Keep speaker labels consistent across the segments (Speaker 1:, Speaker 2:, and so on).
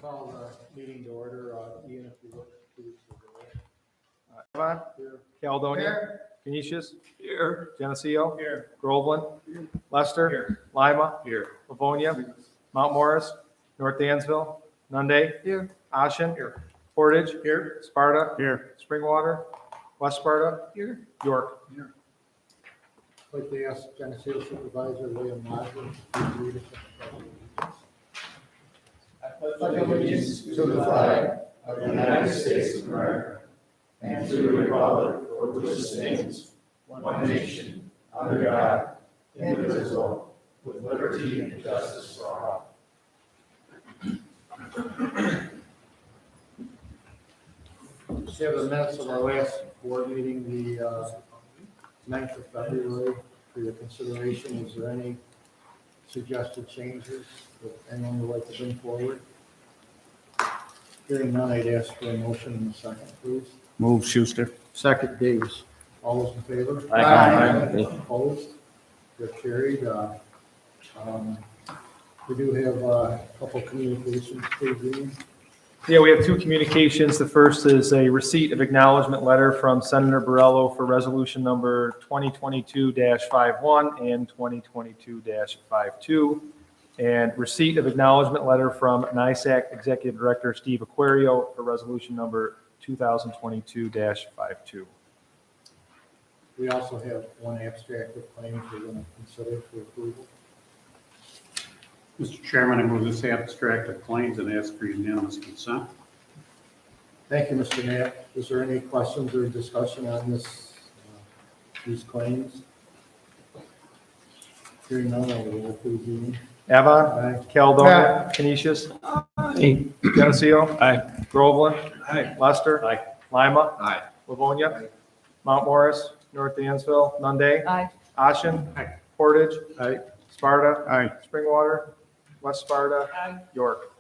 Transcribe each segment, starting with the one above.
Speaker 1: call the meeting to order. Ian, if you look, please.
Speaker 2: Avon,
Speaker 1: Here.
Speaker 2: Caledonia, Canisius,
Speaker 3: Here.
Speaker 2: Geneseo,
Speaker 3: Here.
Speaker 2: Groveland, Lester,
Speaker 3: Here.
Speaker 2: Lima,
Speaker 3: Here.
Speaker 2: Livonia, Mount Morris, North Dansville, Nunde,
Speaker 3: Here.
Speaker 2: Ashen,
Speaker 3: Here.
Speaker 2: Portage,
Speaker 3: Here.
Speaker 2: Sparta,
Speaker 3: Here.
Speaker 2: Springwater, West Sparta,
Speaker 3: Here.
Speaker 2: York.
Speaker 3: Here.
Speaker 1: I'd like to ask Geneseo Supervisor William Lodger to lead us.
Speaker 4: I pledge allegiance to the flag of the United States of America and to the republic for which it stands, one nation, under God, indivisible, with liberty and justice for all.
Speaker 1: We have the minutes of our last board meeting, the 9th of February, for your consideration. Is there any suggested changes that anyone would like to bring forward? Hearing none, I'd ask for a motion in a second, please.
Speaker 3: Move Schuster.
Speaker 1: Second, Davis. All those in favor?
Speaker 3: Aye.
Speaker 1: Opposed? They're carried. We do have a couple communications, please, Ian.
Speaker 2: Yeah, we have two communications. The first is a receipt of acknowledgement letter from Senator Borrello for resolution number 2022-51 and 2022-52. And receipt of acknowledgement letter from NISAC Executive Director Steve Aquario for resolution number 2022-52.
Speaker 1: We also have one abstract of claims we're going to consider for approval.
Speaker 5: Mr. Chairman, I move this abstract of claims and ask for unanimous consent.
Speaker 1: Thank you, Mr. Knapp. Is there any questions or discussion on these claims? Hearing none, I will please, Ian.
Speaker 2: Avon,
Speaker 1: Aye.
Speaker 2: Caledonia, Canisius, Geneseo,
Speaker 3: Aye.
Speaker 2: Groveland,
Speaker 3: Aye.
Speaker 2: Lester,
Speaker 3: Aye.
Speaker 2: Lima,
Speaker 3: Aye.
Speaker 2: Livonia, Mount Morris, North Dansville, Nunde,
Speaker 6: Aye.
Speaker 2: Ashen,
Speaker 5: Aye.
Speaker 2: Portage,
Speaker 1: Aye.
Speaker 2: Sparta,
Speaker 5: Aye.
Speaker 2: Springwater, West Sparta,
Speaker 6: Aye.
Speaker 2: York.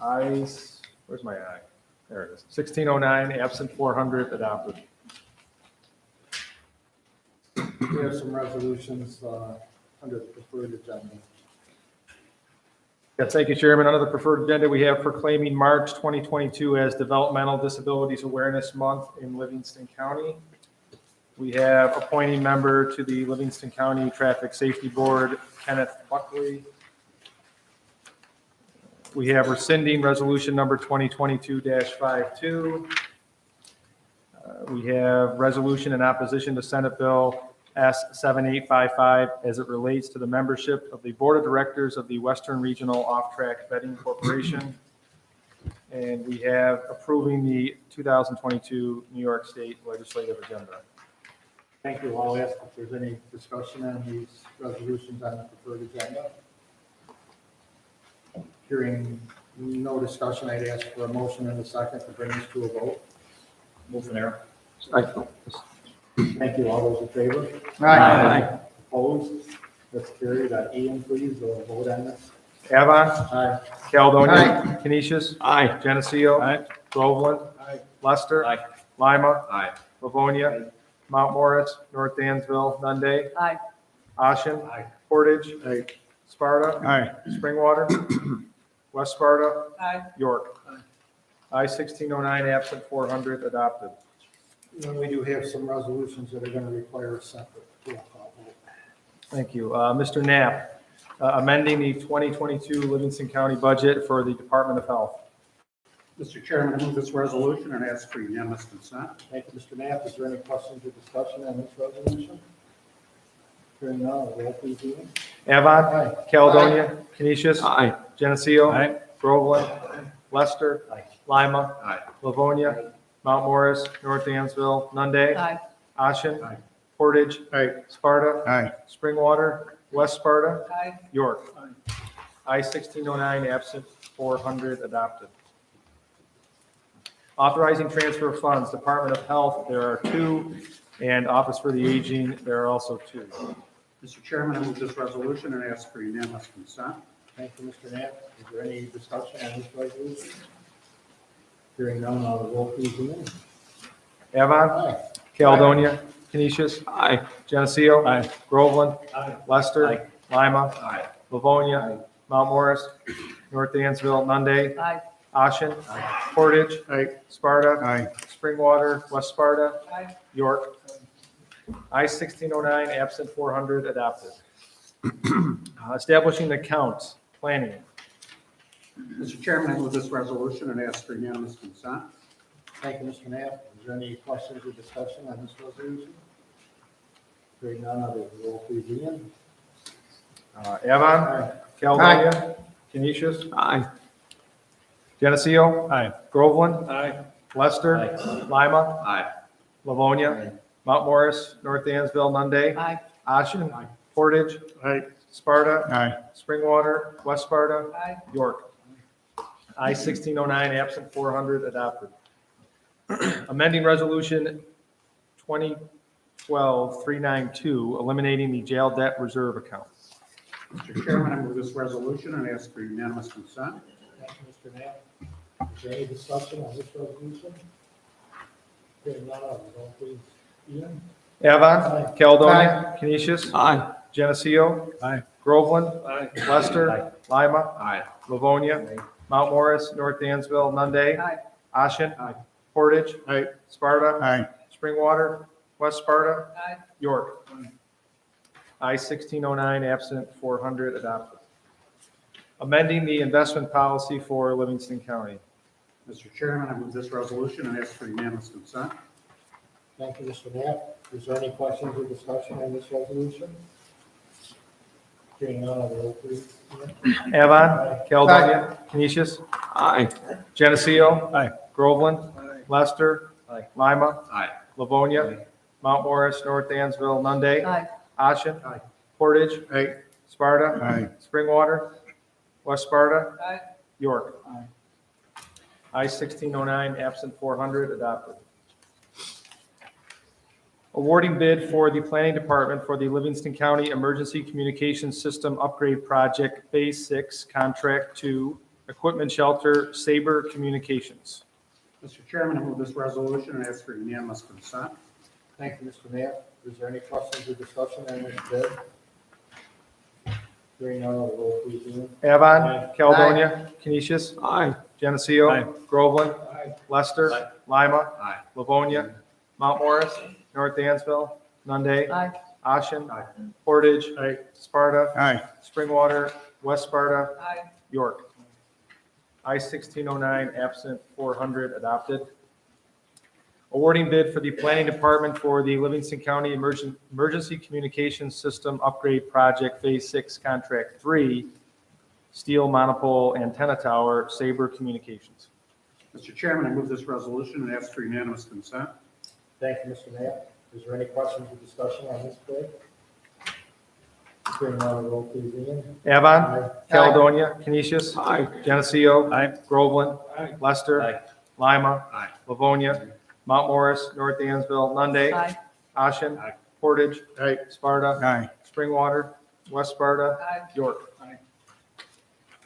Speaker 2: Ayes, where's my eye? There it is. 1609, absent 400, adopted.
Speaker 1: We have some resolutions under the preferred agenda.
Speaker 2: Yes, thank you, Chairman. Under the preferred agenda, we have proclaiming March 2022 as Developmental Disabilities Awareness Month in Livingston County. We have appointing member to the Livingston County Traffic Safety Board, Kenneth Buckley. We have rescinding resolution number 2022-52. We have resolution in opposition to Senate Bill S7855 as it relates to the membership of the Board of Directors of the Western Regional Off-Track Betting Corporation. And we have approving the 2022 New York State legislative agenda.
Speaker 1: Thank you. I'll ask if there's any discussion on these resolutions on the preferred agenda. Hearing no discussion, I'd ask for a motion and a second to bring this to a vote.
Speaker 3: Move an error.
Speaker 1: Thank you. All those in favor?
Speaker 3: Aye.
Speaker 1: Opposed? That's carried. Ian, please, vote on this.
Speaker 2: Avon,
Speaker 1: Aye.
Speaker 2: Caledonia, Canisius,
Speaker 3: Aye.
Speaker 2: Geneseo,
Speaker 3: Aye.
Speaker 2: Groveland,
Speaker 1: Aye.
Speaker 2: Lester,
Speaker 3: Aye.
Speaker 2: Lima,
Speaker 3: Aye.
Speaker 2: Livonia, Mount Morris, North Dansville, Nunde,
Speaker 6: Aye.
Speaker 2: Ashen,
Speaker 5: Aye.
Speaker 2: Portage,
Speaker 1: Aye.
Speaker 2: Sparta,
Speaker 5: Aye.
Speaker 2: Springwater, West Sparta,
Speaker 6: Aye.
Speaker 2: York. I 1609, absent 400, adopted.
Speaker 1: And we do have some resolutions that are going to require a separate roll call vote.
Speaker 2: Thank you. Mr. Knapp, amending the 2022 Livingston County budget for the Department of Health.
Speaker 5: Mr. Chairman, I move this resolution and ask for unanimous consent.
Speaker 1: Thank you, Mr. Knapp. Is there any questions or discussion on this resolution? Hearing none, roll please, Ian.
Speaker 2: Avon,
Speaker 1: Aye.
Speaker 2: Caledonia, Canisius,
Speaker 3: Aye.
Speaker 2: Geneseo,
Speaker 3: Aye.
Speaker 2: Groveland, Lester, Lima,
Speaker 3: Aye.
Speaker 2: Livonia, Mount Morris, North Dansville, Nunde,
Speaker 6: Aye.
Speaker 2: Ashen,
Speaker 5: Aye.
Speaker 2: Portage,
Speaker 5: Aye.
Speaker 2: Sparta,
Speaker 5: Aye.
Speaker 2: Springwater, West Sparta,
Speaker 6: Aye.
Speaker 2: York. I 1609, absent 400, adopted. Authorizing transfer of funds, Department of Health, there are two, and Office for the Aging, there are also two.
Speaker 5: Mr. Chairman, I move this resolution and ask for unanimous consent.
Speaker 1: Thank you, Mr. Knapp. Is there any discussion on this resolution? Hearing none, roll please, Ian.
Speaker 2: Avon,
Speaker 1: Aye.
Speaker 2: Caledonia, Canisius,
Speaker 3: Aye.
Speaker 2: Geneseo,
Speaker 3: Aye.
Speaker 2: Groveland,
Speaker 1: Aye.
Speaker 2: Lester,
Speaker 3: Aye.
Speaker 2: Lima,
Speaker 3: Aye.
Speaker 2: Livonia, Mount Morris, North Dansville, Nunde,
Speaker 6: Aye.
Speaker 2: Ashen, Portage,
Speaker 5: Aye.
Speaker 2: Sparta,
Speaker 5: Aye.
Speaker 2: Springwater, West Sparta,
Speaker 6: Aye.
Speaker 2: York. I-1609, absent 400, adopted. Establishing the count, planning.
Speaker 5: Mr. Chairman, I move this resolution and ask for unanimous consent.
Speaker 1: Thank you, Mr. Knapp. Is there any questions or discussion on this resolution? Hearing none, I'll do the roll, please, Ian.
Speaker 2: Avon, Caledonia, Canisius,
Speaker 3: Aye.
Speaker 2: Geneseo,
Speaker 3: Aye.
Speaker 2: Groveland,
Speaker 3: Aye.
Speaker 2: Lester, Lima,
Speaker 3: Aye.
Speaker 2: Livonia, Mount Morris, North Dansville, Nunde,
Speaker 6: Aye.
Speaker 2: Ashen, Portage,
Speaker 5: Aye.
Speaker 2: Sparta,
Speaker 5: Aye.
Speaker 2: Springwater, West Sparta,
Speaker 6: Aye.
Speaker 2: York. I-1609, absent 400, adopted. Amending Resolution 2012-392, eliminating the jail debt reserve account.
Speaker 5: Mr. Chairman, I move this resolution and ask for unanimous consent.
Speaker 1: Thank you, Mr. Knapp. Is there any discussion on this resolution? Hearing none, I'll do the roll, please, Ian.
Speaker 2: Avon, Caledonia, Canisius,
Speaker 3: Aye.
Speaker 2: Geneseo,
Speaker 3: Aye.
Speaker 2: Groveland,
Speaker 3: Aye.
Speaker 2: Lester, Lima,
Speaker 3: Aye.
Speaker 2: Livonia, Mount Morris, North Dansville, Nunde,
Speaker 6: Aye.
Speaker 2: Ashen, Portage,
Speaker 5: Aye.
Speaker 2: Sparta,
Speaker 5: Aye.
Speaker 2: Springwater, West Sparta,
Speaker 6: Aye.
Speaker 2: York. I-1609, absent 400, adopted. Amending the investment policy for Livingston County.
Speaker 5: Mr. Chairman, I move this resolution and ask for unanimous consent.
Speaker 1: Thank you, Mr. Knapp. Is there any questions or discussion on this resolution? Hearing none, I'll do the roll, please, Ian.
Speaker 2: Avon, Caledonia, Canisius,
Speaker 3: Aye.
Speaker 2: Geneseo,
Speaker 3: Aye.
Speaker 2: Groveland, Lester, Lima,
Speaker 3: Aye.
Speaker 2: Livonia, Mount Morris, North Dansville, Nunde,
Speaker 6: Aye.
Speaker 2: Ashen,
Speaker 5: Aye.
Speaker 2: Portage,
Speaker 5: Aye.
Speaker 2: Sparta,
Speaker 5: Aye.
Speaker 2: Springwater, West Sparta,
Speaker 6: Aye.
Speaker 2: York. I-1609, absent 400, adopted. Awarding bid for the Planning Department for the Livingston County Emergency Communications System Upgrade Project Phase 6, Contract 2, Equipment Shelter, Sabre Communications.
Speaker 5: Mr. Chairman, I move this resolution and ask for unanimous consent.
Speaker 1: Thank you, Mr. Knapp. Is there any questions or discussion on this bid? Hearing none, I'll do the roll, please, Ian.
Speaker 2: Avon, Caledonia, Canisius,
Speaker 3: Aye.
Speaker 2: Geneseo,
Speaker 3: Aye.
Speaker 2: Groveland,
Speaker 1: Aye.
Speaker 2: Lester,
Speaker 3: Aye.
Speaker 2: Lima,
Speaker 3: Aye.
Speaker 2: Livonia, Mount Morris, North Dansville, Nunde,
Speaker 6: Aye.
Speaker 2: Ashen,
Speaker 5: Aye.
Speaker 2: Portage,
Speaker 5: Aye.
Speaker 2: Sparta,
Speaker 5: Aye.
Speaker 2: Springwater, West Sparta,
Speaker 6: Aye.
Speaker 2: York. I-1609, absent 400, adopted. Awarding bid for the Planning Department for the Livingston County Emergency Communications System Upgrade Project Phase 6, Contract 3, Steel Monopole Antenna Tower, Sabre Communications.
Speaker 5: Mr. Chairman, I move this resolution and ask for unanimous consent.
Speaker 1: Thank you, Mr. Knapp. Is there any questions or discussion on this bid? Hearing none, I'll do the roll, please, Ian.
Speaker 2: Avon, Caledonia, Canisius,
Speaker 3: Aye.
Speaker 2: Geneseo,
Speaker 3: Aye.
Speaker 2: Groveland, Lester,
Speaker 3: Aye.
Speaker 2: Lima,
Speaker 3: Aye.
Speaker 2: Livonia, Mount Morris, North Dansville, Nunde,
Speaker 6: Aye.
Speaker 2: Ashen,
Speaker 5: Aye.
Speaker 2: Portage,
Speaker 5: Aye.
Speaker 2: Sparta,
Speaker 5: Aye.
Speaker 2: Springwater, West Sparta,
Speaker 6: Aye.
Speaker 2: York.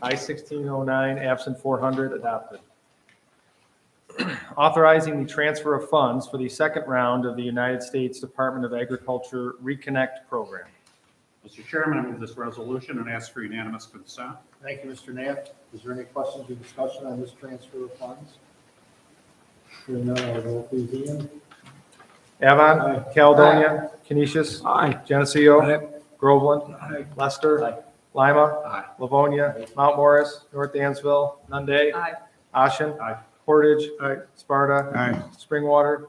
Speaker 2: I-1609, absent 400, adopted. Authorizing the transfer of funds for the second round of the United States Department of Agriculture Reconnect Program.
Speaker 5: Mr. Chairman, I move this resolution and ask for unanimous consent.
Speaker 1: Thank you, Mr. Knapp. Is there any questions or discussion on this transfer of funds? Hearing none, I'll do the roll, please, Ian.
Speaker 2: Avon, Caledonia, Canisius,
Speaker 3: Aye.
Speaker 2: Geneseo, Groveland, Lester, Lima,
Speaker 3: Aye.
Speaker 2: Livonia, Mount Morris, North Dansville, Nunde,
Speaker 6: Aye.
Speaker 2: Ashen,
Speaker 5: Aye.
Speaker 2: Portage,
Speaker 5: Aye.
Speaker 2: Sparta,
Speaker 5: Aye.
Speaker 2: Springwater,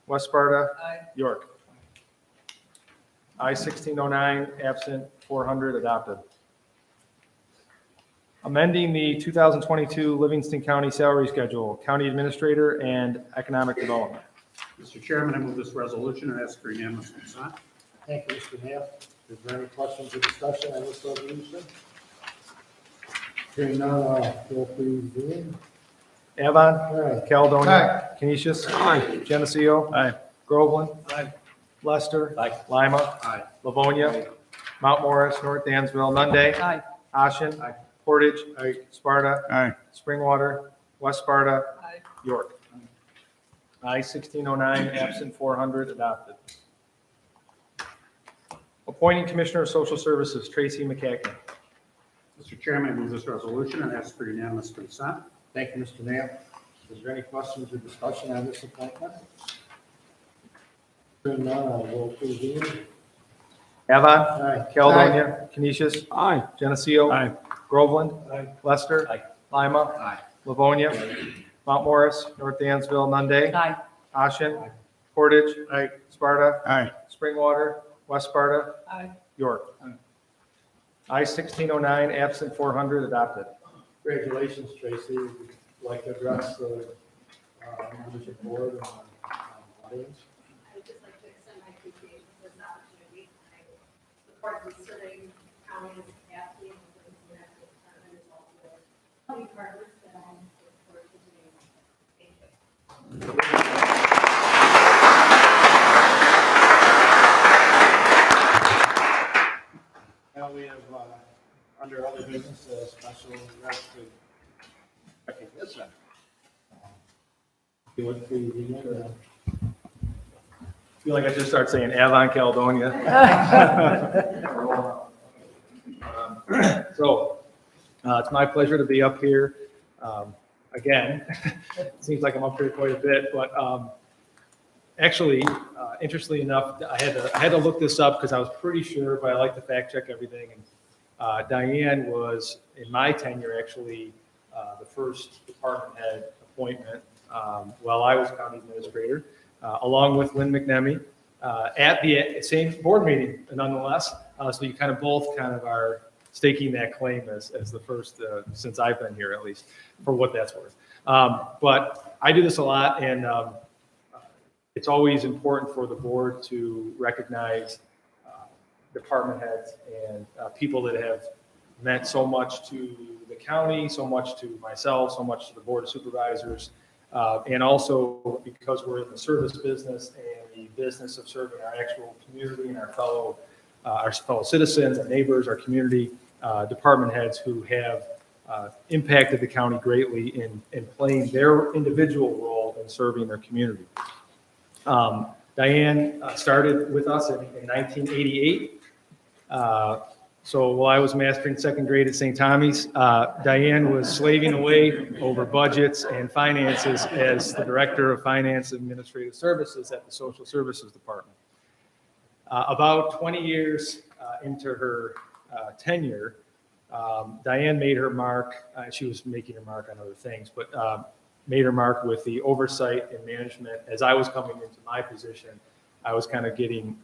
Speaker 2: West Sparta,
Speaker 6: Aye.
Speaker 2: York. I-1609, absent 400, adopted. Amending the 2022 Livingston County Salary Schedule, County Administrator and Economic Development.
Speaker 5: Mr. Chairman, I move this resolution and ask for unanimous consent.
Speaker 1: Thank you, Mr. Knapp. Is there any questions or discussion on this resolution? Hearing none, roll, please, Ian.
Speaker 2: Avon, Caledonia, Canisius,
Speaker 3: Aye.
Speaker 2: Geneseo, Groveland, Lester, Lima,
Speaker 5: Aye.
Speaker 2: Livonia, Mount Morris, North Dansville, Nunde,
Speaker 6: Aye.
Speaker 2: Ashen,
Speaker 5: Aye.
Speaker 2: Portage,
Speaker 5: Aye.
Speaker 2: Sparta,
Speaker 5: Aye.
Speaker 2: Springwater, West Sparta,
Speaker 6: Aye.
Speaker 2: York. I-1609, absent 400, adopted. Appointing Commissioner of Social Services, Tracy McCacken.
Speaker 5: Mr. Chairman, I move this resolution and ask for unanimous consent.
Speaker 1: Thank you, Mr. Knapp. Is there any questions or discussion on this appointment? Hearing none, I'll roll please, Ian.
Speaker 2: Avon.
Speaker 1: Aye.
Speaker 2: Caledonia. Canisius.
Speaker 3: Aye.
Speaker 2: Geneseo.
Speaker 3: Aye.
Speaker 2: Groveland.
Speaker 1: Aye.
Speaker 2: Lester.
Speaker 3: Aye.
Speaker 2: Lima.
Speaker 3: Aye.
Speaker 2: Livonia. Mount Morris. North Dansville. Nunde.
Speaker 6: Aye.
Speaker 2: Ashen. Portage.
Speaker 1: Aye.
Speaker 2: Sparta.
Speaker 3: Aye.
Speaker 2: Springwater. West Sparta.
Speaker 6: Aye.
Speaker 2: York. I 1609, absent 400, adopted.
Speaker 1: Congratulations, Tracy. Would you like to address the membership board and audience?
Speaker 7: I would just like to extend my appreciation for this opportunity. I support the serving county's capacity and the Geneseo department is also county partners that I look forward to doing. Thank you.
Speaker 1: Now we have, under other business, a special recognition. If you would please begin.
Speaker 2: I feel like I should start saying Avon, Caledonia. So, it's my pleasure to be up here. Again, it seems like I'm up here quite a bit, but actually, interestingly enough, I had to look this up because I was pretty sure, but I like to fact check everything. And Diane was, in my tenure, actually the first department head appointment while I was county administrator, along with Lynn McNemee, at the same board meeting, nonetheless. So you kind of both kind of are staking that claim as the first since I've been here, at least, for what that's worth. But I do this a lot, and it's always important for the board to recognize department heads and people that have meant so much to the county, so much to myself, so much to the board of supervisors, and also because we're in the service business and the business of serving our actual community and our fellow citizens, our neighbors, our community, department heads who have impacted the county greatly in playing their individual role in serving their community. Diane started with us in 1988. So while I was mastering second grade at St. Tommy's, Diane was slaving away over budgets and finances as the Director of Finance and Administrative Services at the Social Services Department. About 20 years into her tenure, Diane made her mark. She was making her mark on other things, but made her mark with the oversight and management. As I was coming into my position, I was kind of getting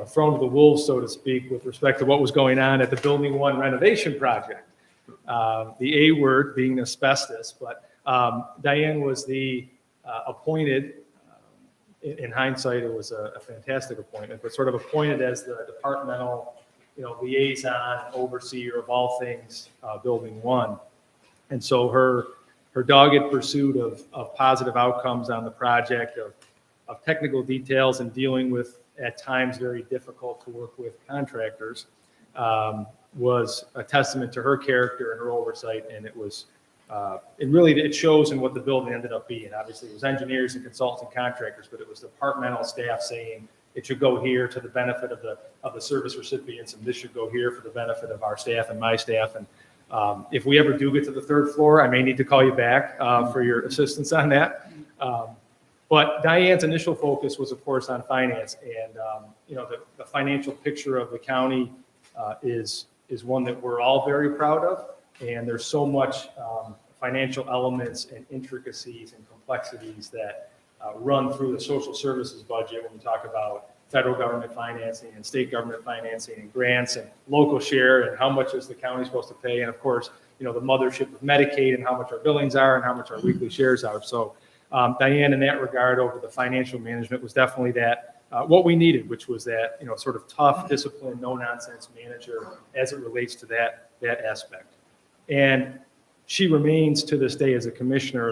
Speaker 2: thrown to the wolves, so to speak, with respect to what was going on at the Building 1 renovation project. The A word being asbestos, but Diane was the appointed, in hindsight, it was a fantastic appointment, but sort of appointed as the departmental liaison, overseer of all things Building 1. And so her dogged pursuit of positive outcomes on the project, of technical details and dealing with, at times, very difficult to work with contractors, was a testament to her character and her oversight. And it shows in what the building ended up being. Obviously, it was engineers and consultants and contractors, but it was departmental staff saying it should go here to the benefit of the service recipients, and this should go here for the benefit of our staff and my staff. And if we ever do get to the third floor, I may need to call you back for your assistance on that. But Diane's initial focus was, of course, on finance, and the financial picture of the county is one that we're all very proud of. And there's so much financial elements and intricacies and complexities that run through the social services budget when we talk about federal government financing and state government financing and grants and local share and how much is the county supposed to pay, and of course, the mothership of Medicaid and how much our billings are and how much our weekly shares are. So Diane, in that regard, over the financial management, was definitely that what we needed, which was that sort of tough, disciplined, no nonsense manager as it relates to that aspect. And she remains to this day as a commissioner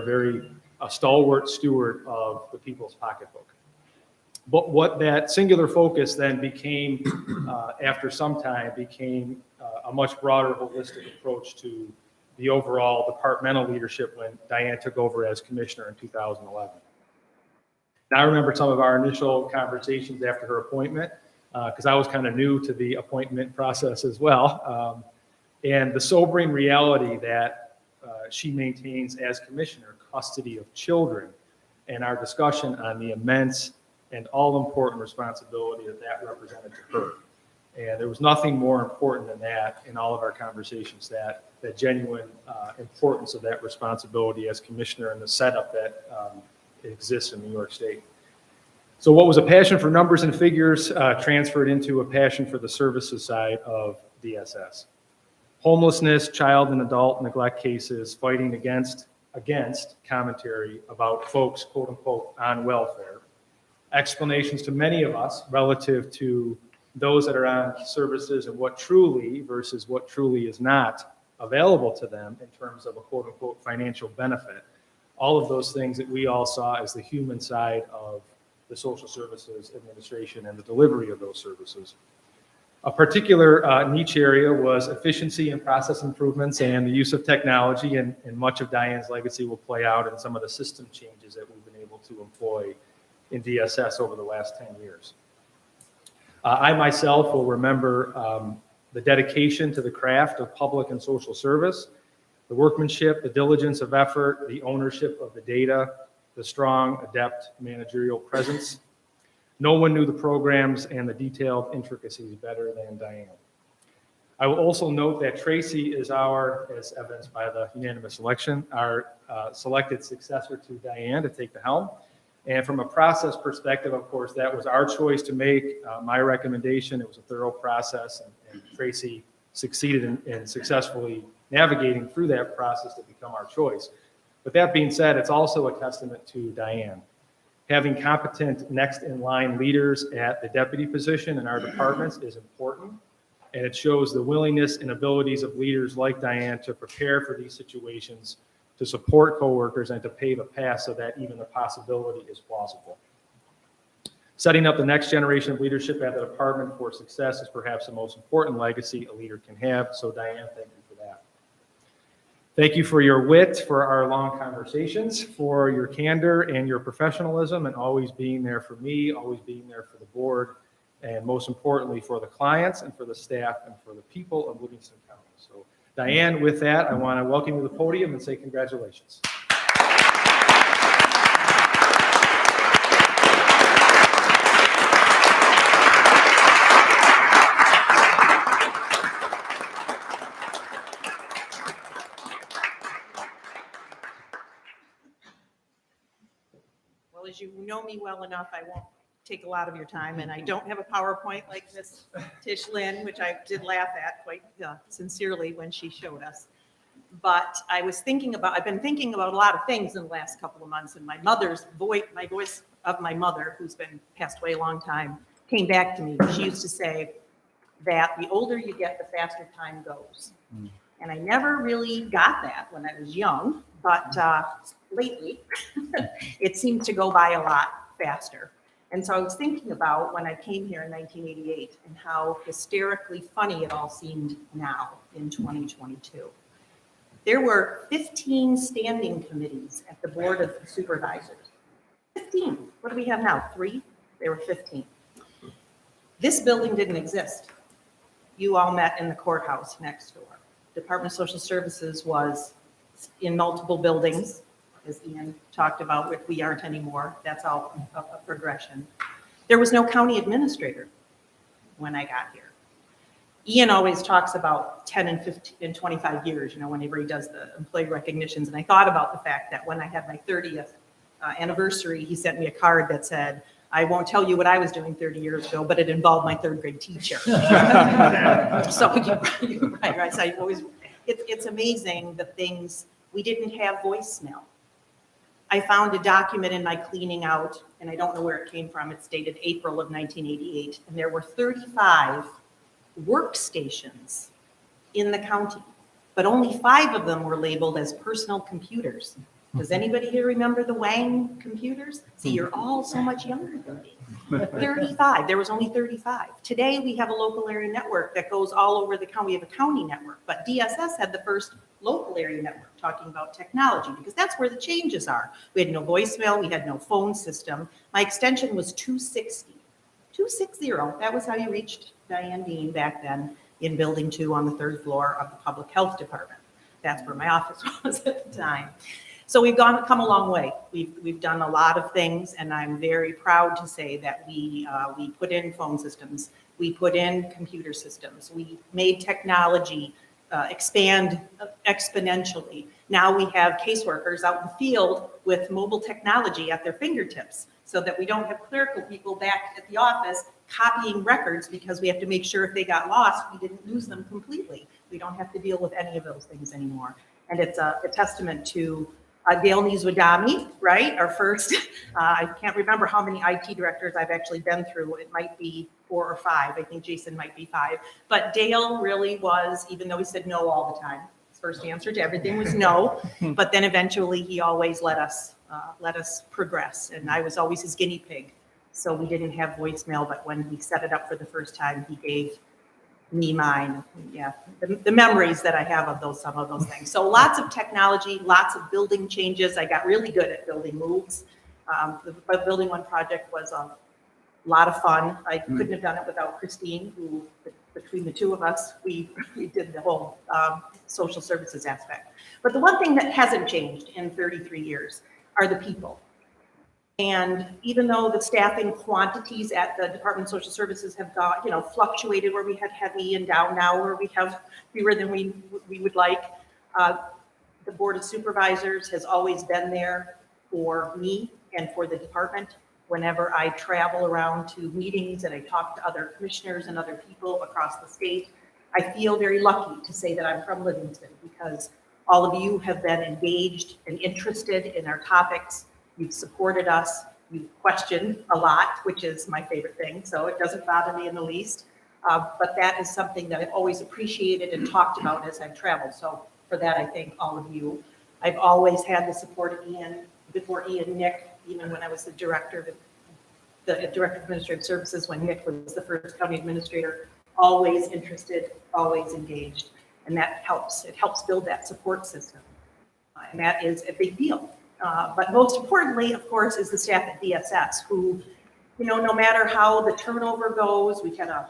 Speaker 2: a stalwart steward of the people's pocketbook. But what that singular focus then became, after some time, became a much broader holistic approach to the overall departmental leadership when Diane took over as commissioner in 2011. And I remember some of our initial conversations after her appointment, because I was kind of new to the appointment process as well. and the sobering reality that she maintains as commissioner custody of children, and our discussion on the immense and all-important responsibility that that represented to her. And there was nothing more important than that in all of our conversations, that genuine importance of that responsibility as commissioner and the setup that exists in New York State. So what was a passion for numbers and figures transferred into a passion for the services side of DSS. Homelessness, child and adult neglect cases, fighting against commentary about folks, quote unquote, on welfare. Explanations to many of us relative to those that are on services and what truly versus what truly is not available to them in terms of a quote unquote financial benefit. All of those things that we all saw as the human side of the social services administration and the delivery of those services. A particular niche area was efficiency and process improvements and the use of technology, and much of Diane's legacy will play out in some of the system changes that we've been able to employ in DSS over the last 10 years. I myself will remember the dedication to the craft of public and social service, the workmanship, the diligence of effort, the ownership of the data, the strong, adept managerial presence. No one knew the programs and the detailed intricacies better than Diane. I will also note that Tracy is our, as evidenced by the unanimous election, our selected successor to Diane to take the helm. And from a process perspective, of course, that was our choice to make. My recommendation, it was a thorough process, and Tracy succeeded in successfully navigating through that process to become our choice. But that being said, it's also a testament to Diane. Having competent next in line leaders at the deputy position in our departments is important, and it shows the willingness and abilities of leaders like Diane to prepare for these situations, to support coworkers, and to pave a path so that even the possibility is plausible. Setting up the next generation of leadership at the department for success is perhaps the most important legacy a leader can have. So Diane, thank you for that. Thank you for your wit, for our long conversations, for your candor and your professionalism, and always being there for me, always being there for the board, and most importantly for the clients and for the staff and for the people of Livingston County. So Diane, with that, I want to welcome you to the podium and say congratulations.
Speaker 6: Well, as you know me well enough, I won't take a lot of your time, and I don't have a PowerPoint like Miss Tish Lynn, which I did laugh at quite sincerely when she showed us. But I've been thinking about a lot of things in the last couple of months, and my voice of my mother, who's been passed away a long time, came back to me. She used to say that the older you get, the faster time goes. And I never really got that when I was young, but lately it seemed to go by a lot faster. And so I was thinking about when I came here in 1988 and how hysterically funny it all seemed now in 2022. There were 15 standing committees at the Board of Supervisors. 15. What do we have now? 3? There were 15. This building didn't exist. You all met in the courthouse next door. Department of Social Services was in multiple buildings, as Ian talked about, which we aren't anymore. That's all a progression. There was no county administrator when I got here. Ian always talks about 10 and 15 and 25 years, whenever he does the employee recognitions. And I thought about the fact that when I had my 30th anniversary, he sent me a card that said, I won't tell you what I was doing 30 years ago, but it involved my 3rd grade teacher. So you're right. So I always, it's amazing the things, we didn't have voicemail. I found a document in my cleaning out, and I don't know where it came from. It's dated April of 1988, and there were 35 workstations in the county, but only 5 of them were labeled as personal computers. Does anybody here remember the Wang computers? See, you're all so much younger than me. 35, there was only 35. Today we have a local area network that goes all over the county. We have a county network, but DSS had the first local area network talking about technology because that's where the changes are. We had no voicemail, we had no phone system. My extension was 260. 260, that was how you reached Diane Dean back then. in Building 2 on the 3rd floor of the Public Health Department. That's where my office was at the time. So we've come a long way. We've done a lot of things, and I'm very proud to say that we put in phone systems, we put in computer systems, we made technology expand exponentially. Now we have caseworkers out in the field with mobile technology at their fingertips, so that we don't have clerical people back at the office copying records because we have to make sure if they got lost, we didn't lose them completely. We don't have to deal with any of those things anymore. And it's a testament to Dale Nizwadami, right? Our first, I can't remember how many IT directors I've actually been through. It might be 4 or 5. I think Jason might be 5. But Dale really was, even though he said no all the time, his first answer to everything was no. But then eventually he always let us progress. And I was always his guinea pig. So we didn't have voicemail, but when he set it up for the first time, he gave me mine. Yeah, the memories that I have of some of those things. So lots of technology, lots of building changes. I got really good at building moves. The Building 1 project was a lot of fun. I couldn't have done it without Christine, who between the two of us, we did the whole social services aspect. But the one thing that hasn't changed in 33 years are the people. And even though the staffing quantities at the Department of Social Services have fluctuated, where we had heavy and down now, where we have fewer than we would like, the Board of Supervisors has always been there for me and for the department. Whenever I travel around to meetings and I talk to other commissioners and other people across the state, I feel very lucky to say that I'm from Livingston, because all of you have been engaged and interested in our topics. You've supported us, you've questioned a lot, which is my favorite thing, so it doesn't bother me in the least. But that is something that I've always appreciated and talked about as I've traveled. So for that, I thank all of you. I've always had the support of Ian, before Ian, Nick, even when I was the director of administrative services, when Nick was the first county administrator, always interested, always engaged. And that helps. It helps build that support system. And that is a big deal. But most importantly, of course, is the staff at DSS, who, no matter how the turnover goes, we had I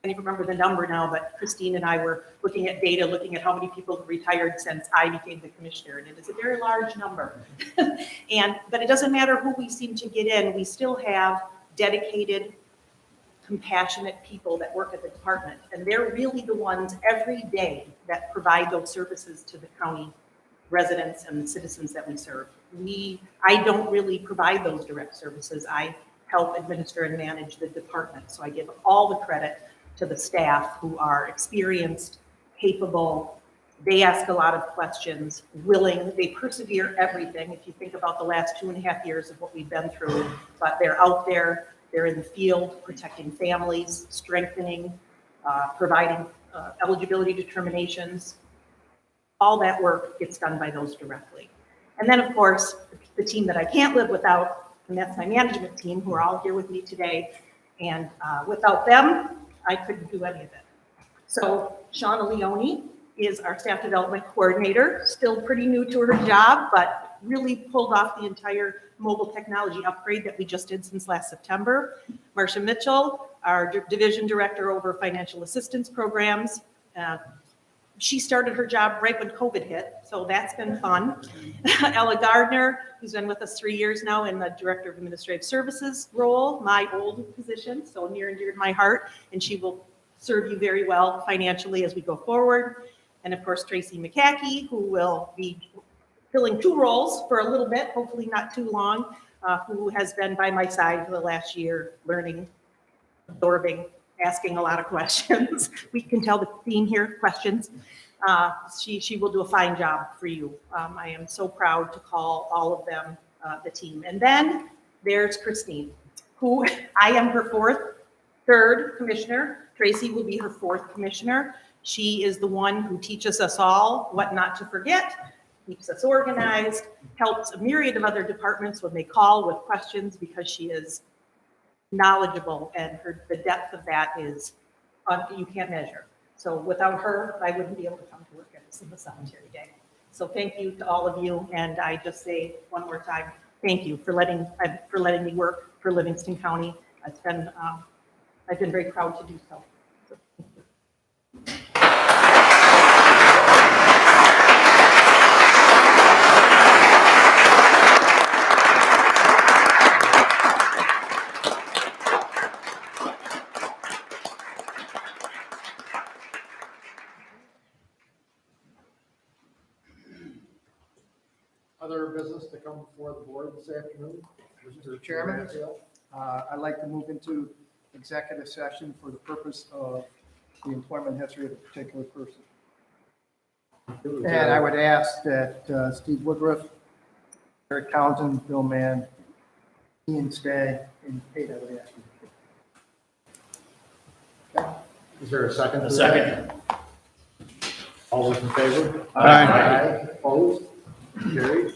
Speaker 6: can't even remember the number now, but Christine and I were looking at data, looking at how many people have retired since I became the commissioner, and it is a very large number. But it doesn't matter who we seem to get in, we still have dedicated, compassionate people that work at the department, and they're really the ones every day that provide those services to the county residents and the citizens that we serve. I don't really provide those direct services. I help administer and manage the department. So I give all the credit to the staff, who are experienced, capable. They ask a lot of questions, willing, they persevere everything. If you think about the last 2.5 years of what we've been through, but they're out there, they're in the field, protecting families, strengthening, providing eligibility determinations. All that work gets done by those directly. And then, of course, the team that I can't live without, and that's my management team, who are all here with me today. And without them, I couldn't do any of it. So Shauna Leone is our staff development coordinator, still pretty new to her job, but really pulled off the entire mobile technology upgrade that we just did since last September. Marcia Mitchell, our division director over financial assistance programs. She started her job right when COVID hit, so that's been fun. Ella Gardner, who's been with us 3 years now in the Director of Administrative Services role, my old position, so near and dear to my heart, and she will serve you very well financially as we go forward. And of course, Tracy McCackey, who will be filling 2 roles for a little bit, hopefully not too long, who has been by my side for the last year, learning, absorbing, asking a lot of questions. We can tell the theme here, questions. She will do a fine job for you. I am so proud to call all of them the team. And then there's Christine, who I am her third commissioner. Tracy will be her 4th commissioner. She is the one who teaches us all what not to forget, keeps us organized, helps a myriad of other departments when they call with questions, because she is knowledgeable, and the depth of that is you can't measure. So without her, I wouldn't be able to come to work at the cemetery day. So thank you to all of you, and I just say one more time, thank you for letting me work for Livingston County. It's been I've been very proud to do so.
Speaker 1: Other business to come before the board this afternoon?
Speaker 8: Mr. Chairman, I'd like to move into executive session for the purpose of the employment history of a particular person. And I would ask that Steve Woodruff, Eric Townsend, Bill Mann, Ian Stagg, and Kate, I would ask you.
Speaker 1: Is there a second? to
Speaker 3: A
Speaker 1: that?
Speaker 3: second.
Speaker 1: All those in favor?
Speaker 3: Aye.
Speaker 1: Opposed? Carried.